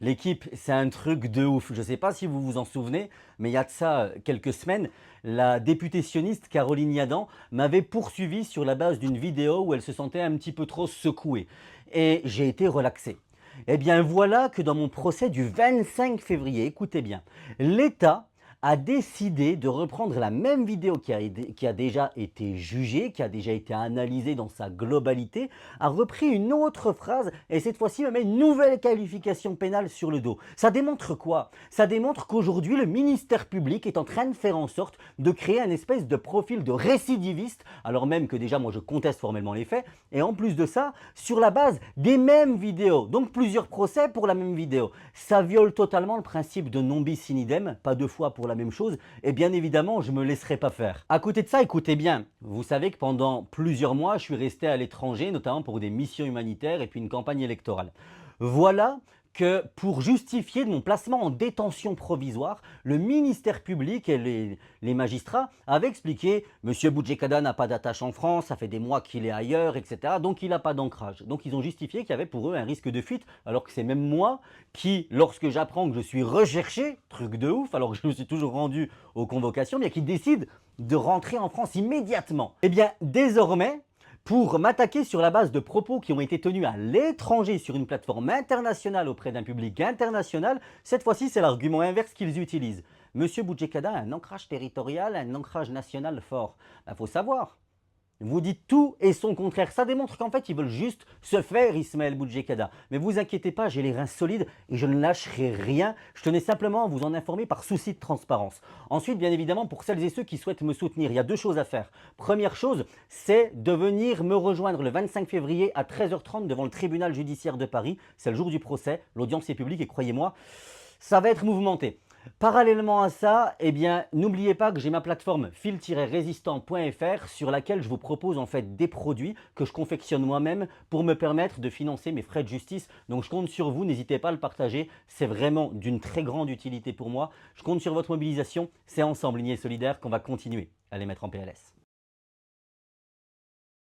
L'équipe, c'est un truc de ouf. Je ne sais pas si vous vous en souvenez, mais il y a de ça quelques semaines, la députée sioniste Caroline Yadan m'avait poursuivi sur la base d'une vidéo où elle se sentait un petit peu trop secouée. Et j'ai été relaxé. Eh bien voilà que dans mon procès du 25 février, écoutez bien, l'État a décidé de reprendre la même vidéo qui a déjà été jugée, qui a déjà été analysée dans sa globalité, a repris une autre phrase et cette fois-ci me met une nouvelle qualification pénale sur le dos. Ça démontre quoi? Ça démontre qu'aujourd'hui le ministère public est en train de faire en sorte de créer un espèce de profil de récidiviste, alors même que déjà moi je conteste formellement les faits, et en plus de ça, sur la base des mêmes vidéos, donc plusieurs procès pour la même vidéo. Ça viole totalement le principe de non bis in idem, pas deux fois pour la même chose, et bien évidemment, je ne me laisserai pas faire. À côté de ça, écoutez bien, vous savez que pendant plusieurs mois, je suis resté à l'étranger, notamment pour des missions humanitaires et puis une campagne électorale. Voilà que pour justifier de mon placement en détention provisoire, le ministère public et les magistrats avaient expliqué « Monsieur Boudjekada n'a pas d'attache en France, ça fait des mois qu'il est ailleurs, etc. Donc il n'a pas d'ancrage ». Donc ils ont justifié qu'il y avait pour eux un risque de fuite, alors que c'est même moi qui, lorsque j'apprends que je suis recherché, truc de ouf, alors que je me suis toujours rendu aux convocations, bien qui décide de rentrer en France immédiatement. Eh bien désormais, pour m'attaquer sur la base de propos qui ont été tenus à l'étranger sur une plateforme internationale auprès d'un public international, cette fois-ci c'est l'argument inverse qu'ils utilisent. Monsieur Boudjekada a un ancrage territorial, un ancrage national fort. Il faut savoir. Vous dites tout et son contraire. Ça démontre qu'en fait, ils veulent juste se faire Ismaël Boudjekada. Mais vous inquiétez pas, j'ai les reins solides et je ne lâcherai rien. Je tenais simplement à vous en informer par souci de transparence. Ensuite, bien évidemment, pour celles et ceux qui souhaitent me soutenir, il y a deux choses à faire. Première chose, c'est de venir me rejoindre le 25 février à 13h30 devant le tribunal judiciaire de Paris. C'est le jour du procès, l'audience est publique et croyez-moi, ça va être mouvementé. Parallèlement à ça, eh bien, n'oubliez pas que j'ai ma plateforme fil-résistant.fr sur laquelle je vous propose en fait des produits que je confectionne moi-même pour me permettre de financer mes frais de justice. Donc je compte sur vous, n'hésitez pas à le partager, c'est vraiment d'une très grande utilité pour moi. Je compte sur votre mobilisation, c'est ensemble, unis et solidaires, qu'on va continuer à les mettre en PLS.